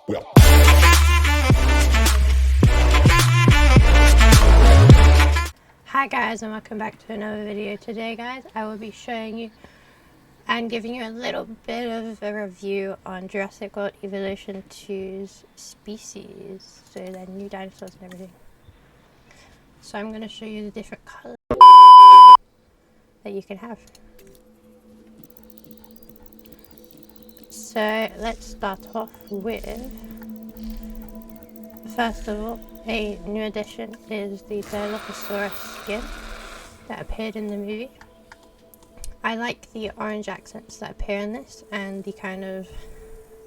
Well. Hi guys, and welcome back to another video. Today guys, I will be showing you and giving you a little bit of a review on Jurassic World Evolution 2's species, so the new dinosaurs and everything. So I'm going to show you the different colours that you can have. So let's start off with, first of all, a new addition is the Dimetrodon skin that appeared in the movie. I like the orange accents that appear in this and the kind of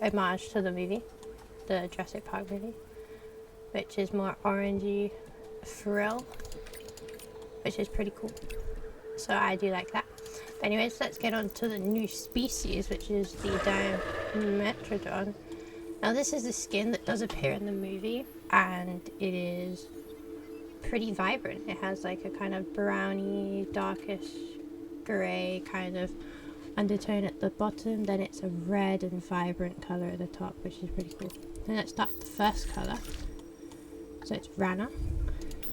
homage to the movie, the Jurassic Park movie, which is more orangey frill, which is pretty cool. So I do like that. But anyways, let's get on to the new species, which is the Dimetrodon. Now this is the skin that does appear in the movie, and it is pretty vibrant. It has like a kind of browny, darkish grey kind of undertone at the bottom, then it's a red and vibrant colour at the top, which is pretty cool. Then let's start with the first colour. So it's Rana.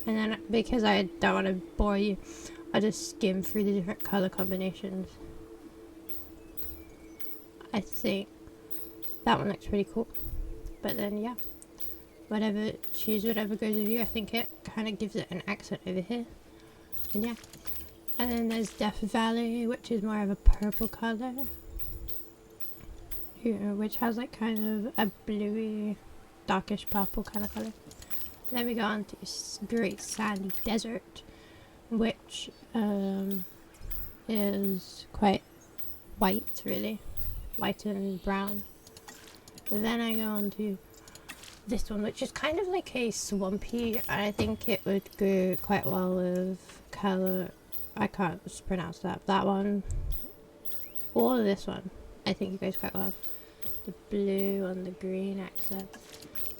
And then because I don't want to bore you, I'll just skim through the different colour combinations. I think that one looks pretty cool. But then yeah, choose whatever goes with you. I think it kind of gives it an accent over here. And yeah. And then there's Death Valley, which is more of a purple colour, which has like kind of a bluey, darkish purple kind of colour. Then we go on to Great Sandy Desert, which is quite white, really, white and brown. And then I go on to this one, which is kind of like a swampy. I think it would go quite well with colour. I can't pronounce that. That one or this one, I think it goes quite well. The blue on the green accent.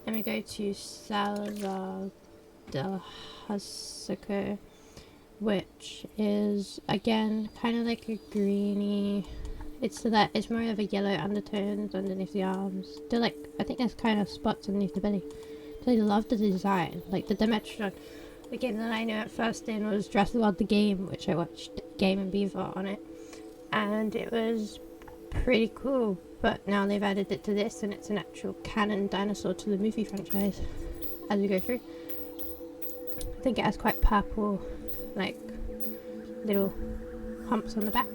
Then we go to Salvador del Huasico, which is again kind of like a greeny. It's more of a yellow undertones underneath the arms. They're like, I think there's kind of spots underneath the belly. So I love the design, like the Dimetrodon. The game that I knew at first in was Jurassic World the game, which I watched Game and Beaver on it, and it was pretty cool. But now they've added it to this, and it's an actual canon dinosaur to the movie franchise. As we go through, I think it has quite purple, like little humps on the back,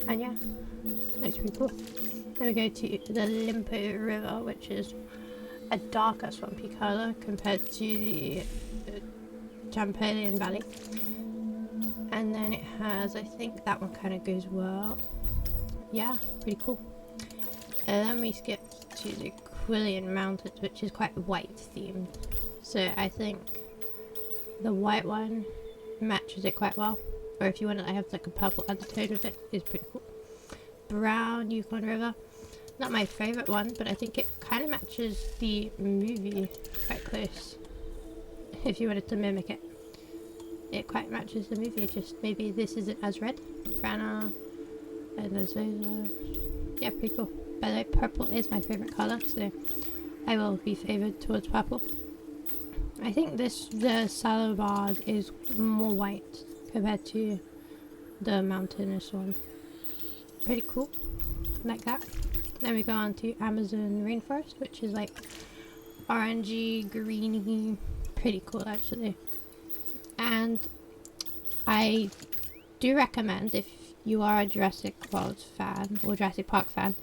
and yeah, looks pretty cool. Then we go to the Limpo River, which is a darker swampy colour compared to the Champalian Valley, and then it has, I think that one kind of goes well. Yeah, pretty cool. And then we skip to the Quillian Mountains, which is quite white themed. So I think the white one matches it quite well. Or if you want to have like a purple undertone with it, is pretty cool. Brown Yukon River, not my favourite one, but I think it kind of matches the movie quite close. If you wanted to mimic it, it quite matches the movie, just maybe this isn't as red. Rana, and those yeah, pretty cool. By the way, purple is my favourite colour, so I will be favoured towards purple. I think the Salabard is more white compared to the mountainous one. Pretty cool, like that. Then we go on to Amazon Rainforest, which is like orangey, greeny, pretty cool actually. And I do recommend, if you are a Jurassic World fan or Jurassic Park fan,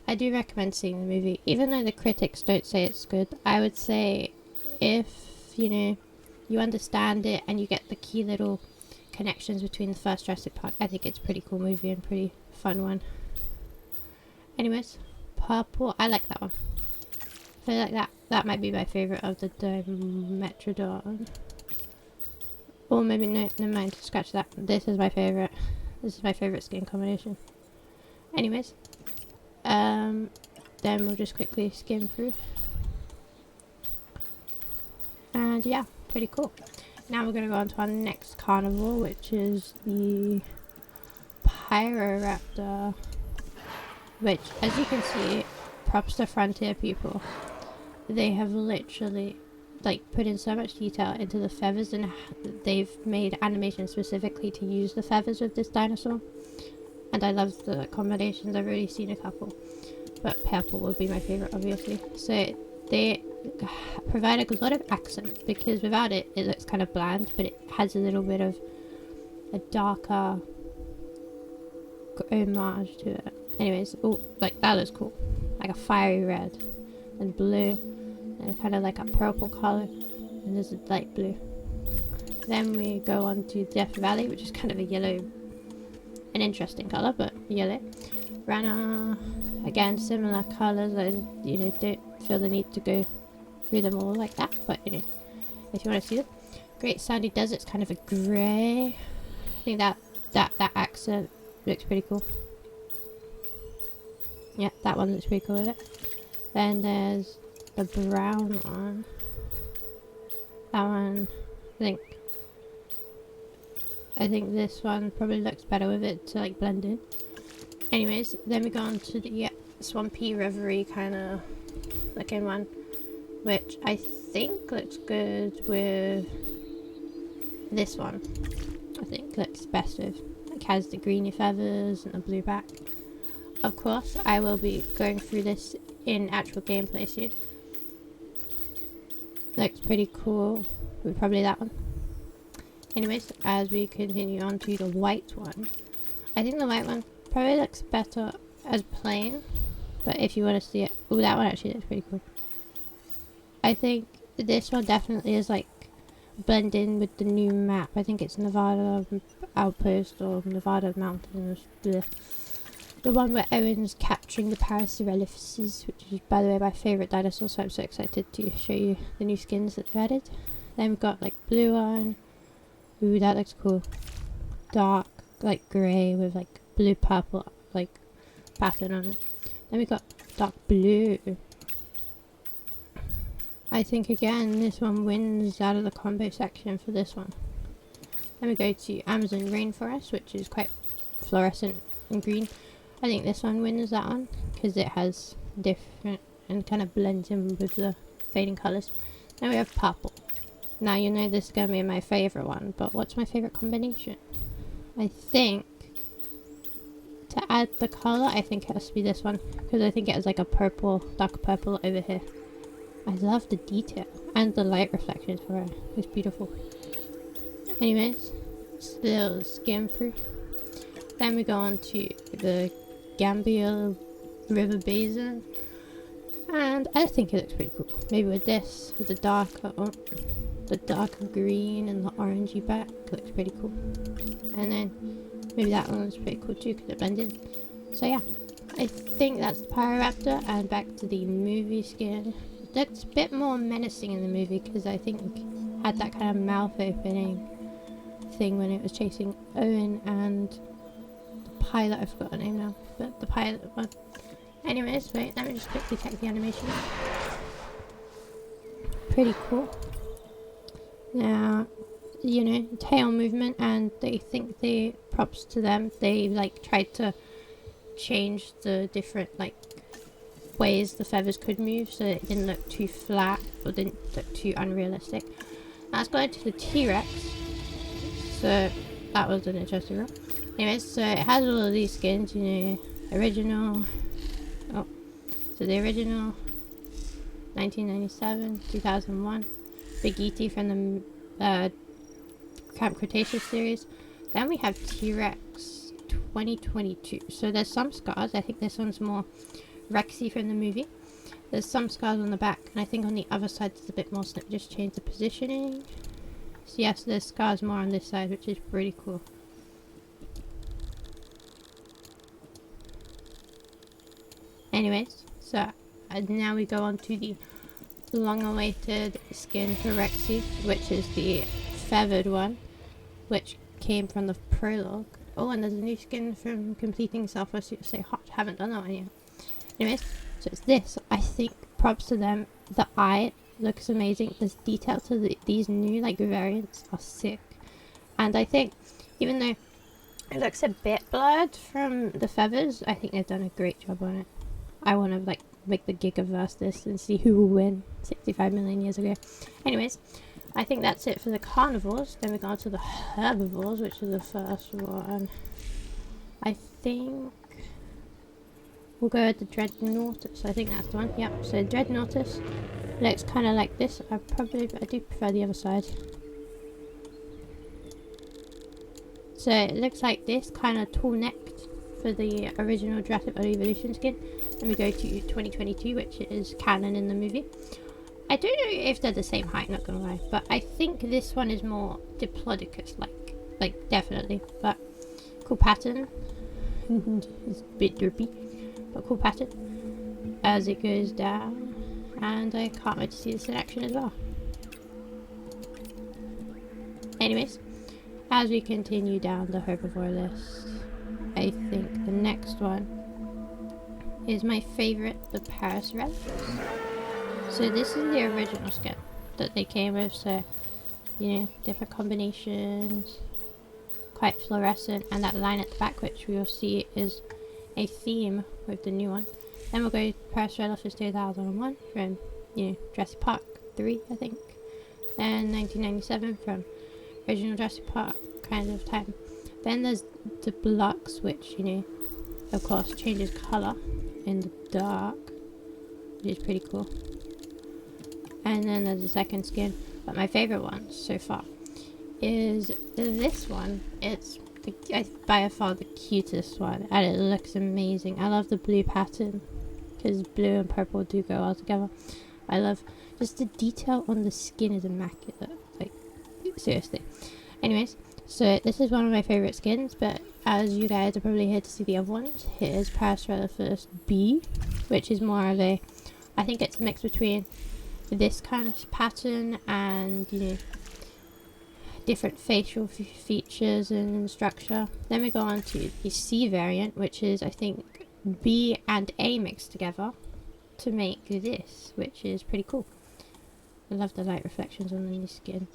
I do recommend seeing the movie. Even though the critics don't say it's good, I would say if, you know, you understand it and you get the key little connections between the first Jurassic Park, I think it's a pretty cool movie and pretty fun one. Anyways, purple, I like that one. I feel like that might be my favourite of the Dimetrodon. Or maybe no, never mind, scratch that. This is my favourite. This is my favourite skin combination. Anyways, then we'll just quickly skim through. And yeah, pretty cool. Now we're going to go on to our next carnivore, which is the Pyroraptor, which, as you can see, props to Frontier people. They have literally like put in so much detail into the feathers, and they've made animations specifically to use the feathers with this dinosaur. And I love the combinations. I've already seen a couple, but purple would be my favorite, obviously. So they provide a lot of accent, because without it, it looks kind of bland, but it has a little bit of a darker homage to it. Anyways, oh, like that looks cool, like a fiery red and blue, and kind of like a purple color, and there's a light blue. Then we go on to Death Valley, which is kind of a yellow, an interesting color, but yellow. Rana, again, similar colors. I don't feel the need to go through them all like that, but if you want to see them. Great Sandy Desert's kind of a grey. I think that accent looks pretty cool. Yeah, that one looks pretty cool with it. Then there's the brown one. That one, I think this one probably looks better with it to like blend in. Anyways, then we go on to the swampy reverie kind of looking one, which I think looks good with this one. I think looks best with, like, has the greeny feathers and the blue back. Of course, I will be going through this in actual gameplay soon. Looks pretty cool with probably that one. Anyways, as we continue on to the white one, I think the white one probably looks better as plain, but if you want to see it, oh, that one actually looks pretty cool. I think this one definitely is like blend in with the new map. I think it's Nevada Outpost or Nevada Mountains. The one where Owen's capturing the Parasaurolophus, which is, by the way, my favourite dinosaur, so I'm so excited to show you the new skins that they've added. Then we've got like blue one. Ooh, that looks cool. Dark, like grey with like blue purple like pattern on it. Then we've got dark blue. I think again this one wins out of the combo section for this one. Then we go to Amazon Rainforest, which is quite fluorescent and green. I think this one wins that one because it has different and kind of blends in with the fading colours. Then we have purple. Now you know this is going to be my favourite one, but what's my favourite combination? I think to add the colour, I think it has to be this one, because I think it has like a purple, dark purple over here. I love the detail and the light reflections for it. It's beautiful. Anyways, still skim through. Then we go on to the Gambia River Basin, and I think it looks pretty cool. Maybe with this, with the darker green and the orangey back, looks pretty cool. And then maybe that one was pretty cool too because it blends in. So yeah, I think that's the Pyroraptor. And back to the movie skin. It looks a bit more menacing in the movie because I think it had that kind of mouth opening thing when it was chasing Owen and the pilot. I forgot the name now, but the pilot one. Anyways, wait, let me just quickly check the animation. Pretty cool. Now, you know, tail movement, and they think they, props to them, they like tried to change the different like ways the feathers could move so it didn't look too flat or didn't look too unrealistic. Now let's go into the T-Rex. So that was an interesting one. Anyways, so it has all of these skins, you know, original, so the original 1997, 2001, Big E.T. from the Camp Cretaceous series. Then we have T-Rex 2022. So there's some scars. I think this one's more Rexy from the movie. There's some scars on the back, and I think on the other side there's a bit more. So let me just change the positioning. So yes, there's scars more on this side, which is pretty cool. Anyways, so now we go on to the long-awaited skin for Rexy, which is the feathered one, which came from the prologue. Oh, and there's a new skin from completing Southwest USA Hot. Haven't done that one yet. Anyways, so it's this. I think props to them. The eye looks amazing. There's detail to these new like variants are sick. And I think even though it looks a bit blurred from the feathers, I think they've done a great job on it. I want to like make the Gigaverse this and see who will win 65 million years ago. Anyways, I think that's it for the carnivores. Then we go on to the herbivores, which is the first one. I think we'll go with the Dreadnoughtus. I think that's the one. Yep. So Dreadnoughtus looks kind of like this. I do prefer the other side. So it looks like this, kind of tall-necked for the original Jurassic World Evolution skin. Then we go to 2022, which is canon in the movie. I don't know if they're the same height, not gonna lie, but I think this one is more Diplodocus-like. Like, definitely. But cool pattern. It's a bit derpy, but cool pattern as it goes down. And I can't wait to see this in action as well. Anyways, as we continue down the herbivore list, I think the next one is my favorite, the Pyroraptor. So this is the original skin that they came with, so, you know, different combinations, quite fluorescent, and that line at the back, which we will see is a theme with the new one. Then we'll go Pyroraptor 2001 from, you know, Jurassic Park 3, I think, and 1997 from original Jurassic Park kind of time. Then there's the Deluxe, which, you know, of course changes colour in the dark, which is pretty cool. And then there's the second skin, but my favourite one so far is this one. It's by far the cutest one, and it looks amazing. I love the blue pattern, because blue and purple do go well together. I love just the detail on the skin is immaculate, like, seriously. Anyways, so this is one of my favourite skins, but as you guys are probably here to see the other ones, here's Pyroraptor B, which is more of a, I think it's a mix between this kind of pattern and, you know, different facial features and structure. Then we go on to the C variant, which is, I think, B and A mixed together to make this, which is pretty cool. I love the light reflections on the skin.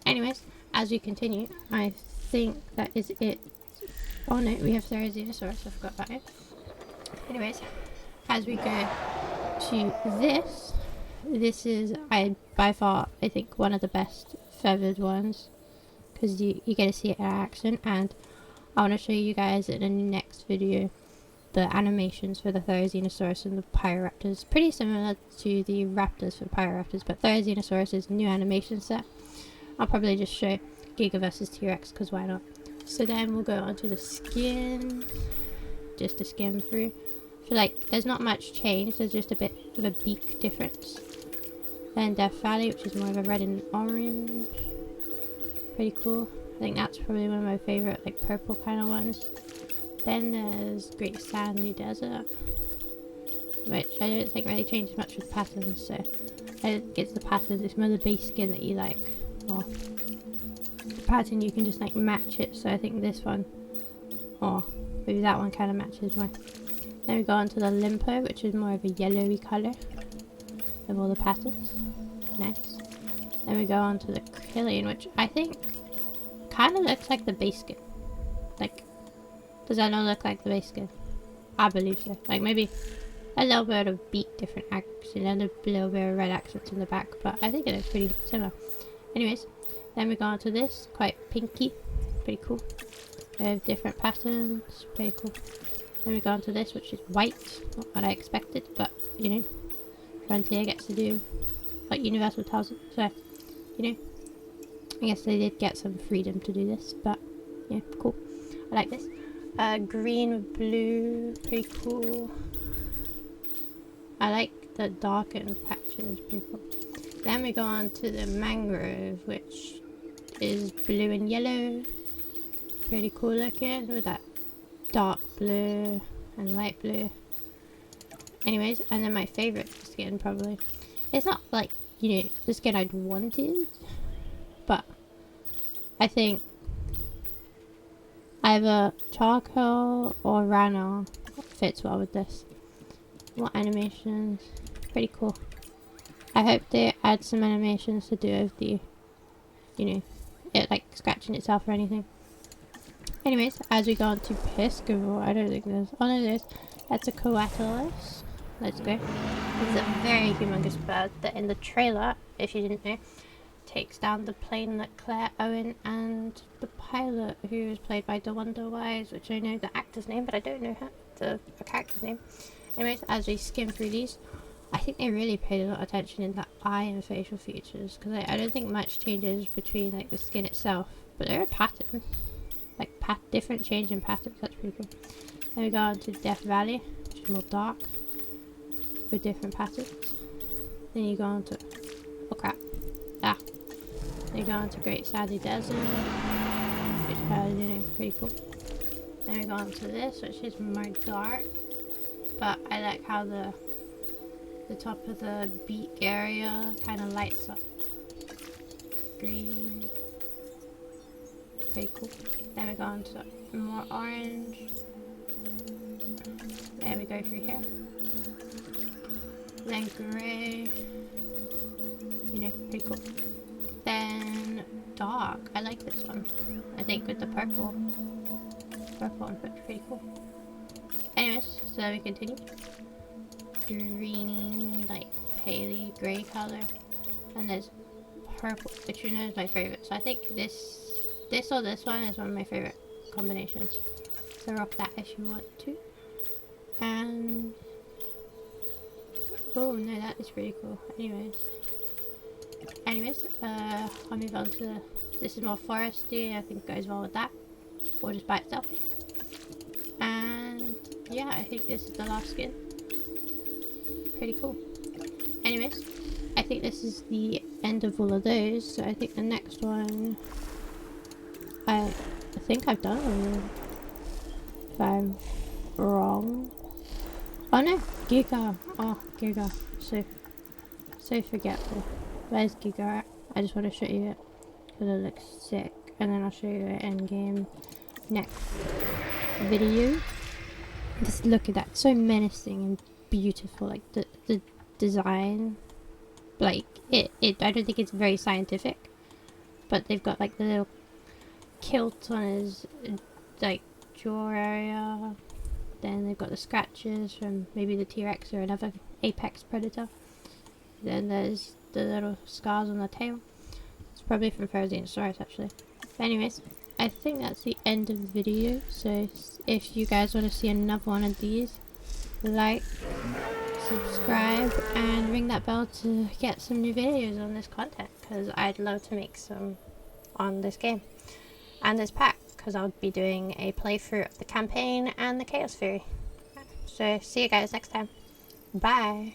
Anyways, as we continue, I think that is it. Oh no, we have Therizinosaurus, I forgot about it. Anyways, as we go to this is, by far, I think, one of the best feathered ones, because you get to see it in action, and I want to show you guys in the next video the animations for the Therizinosaurus and the Pyroraptors. Pretty similar to the raptors for Pyroraptors, but Therizinosaurus' new animation set. I'll probably just show Giga versus T-Rex, because why not? So then we'll go on to the skin, just to skim through. I feel like there's not much change, there's just a bit of a beak difference. Then Death Valley, which is more of a red and orange. Pretty cool. I think that's probably one of my favourite, like, purple kind of ones. Then there's Great Sandy Desert, which I don't think really changes much with patterns, so I don't think it's the pattern, it's more the base skin that you like. Or the pattern, you can just, like, match it, so I think this one, or maybe that one kind of matches more. Then we go on to the Limpo, which is more of a yellowy colour of all the patterns. Nice. Then we go on to the Krillian, which I think kind of looks like the base skin. Like, does that not look like the base skin? I believe so. Like, maybe a little bit of beak different accent and a little bit of red accents in the back, but I think it looks pretty similar. Anyways, then we go on to this, quite pinky, pretty cool. We have different patterns, pretty cool. Then we go on to this, which is white, not what I expected, but, you know, Frontier gets to do what Universal tells it, so, you know, I guess they did get some freedom to do this, but, yeah, cool. I like this. Green with blue, pretty cool. I like the darkened patches, pretty cool. Then we go on to the Mangrove, which is blue and yellow, pretty cool looking, with that dark blue and light blue. Anyways, and then my favorite skin, probably, it's not like, you know, the skin I'd wanted, but I think either charcoal or Rana fits well with this. What animations? Pretty cool. I hope they add some animations to do with the, you know, it like scratching itself or anything. Anyways, as we go on to Piscivore, I don't think there's, oh no there's, that's a Quetzalcoatlus. Let's go. This is a very humongous bird that in the trailer, if you didn't know, takes down the plane that Claire Owen and the pilot, who is played by DeWanda Wise, which I know the actor's name, but I don't know the character's name. Anyways, as we skim through these, I think they really paid a lot of attention in the eye and facial features, because I don't think much changes between like the skin itself, but there are patterns, like different change in patterns. That's pretty cool. Then we go on to Death Valley, which is more dark with different patterns. Then you go on to, oh crap, then you go on to Great Sandy Desert, which is pretty cool. Then we go on to this, which is more dark, but I like how the top of the beak area kind of lights up green. Pretty cool. Then we go on to more orange. Then we go through here. Then grey. Pretty cool. Then dark. I like this one. I think with the purple. Purple one, but pretty cool. Anyways, so then we continue. Greeny, like paley grey color, and there's purple, which you know is my favorite. So I think this or this one is one of my favorite combinations. So rock that if you want to. And oh no, that is pretty cool. Anyways, I'll move on to this is more foresty. I think it goes well with that, or just by itself. And yeah, I think this is the last skin. Pretty cool. Anyways, I think this is the end of all of those, so I think the next one I think I've done them, if I'm wrong. Oh no, Giga. Oh, Giga. So forgetful. Where's Giga at? I just want to show you it because it looks sick, and then I'll show you it in game next video. Just look at that, so menacing and beautiful. Like the design, like it I don't think it's very scientific, but they've got like the little kilt on his like jaw area. Then they've got the scratches from maybe the T-Rex or another apex predator. Then there's the little scars on the tail. It's probably from Therizinosaurus actually. But anyways, I think that's the end of the video. So if you guys want to see another one of these, like, subscribe, and ring that bell to get some new videos on this content, because I'd love to make some on this game and this pack, because I'll be doing a playthrough of the campaign and the Chaos Fury. So see you guys next time. Bye.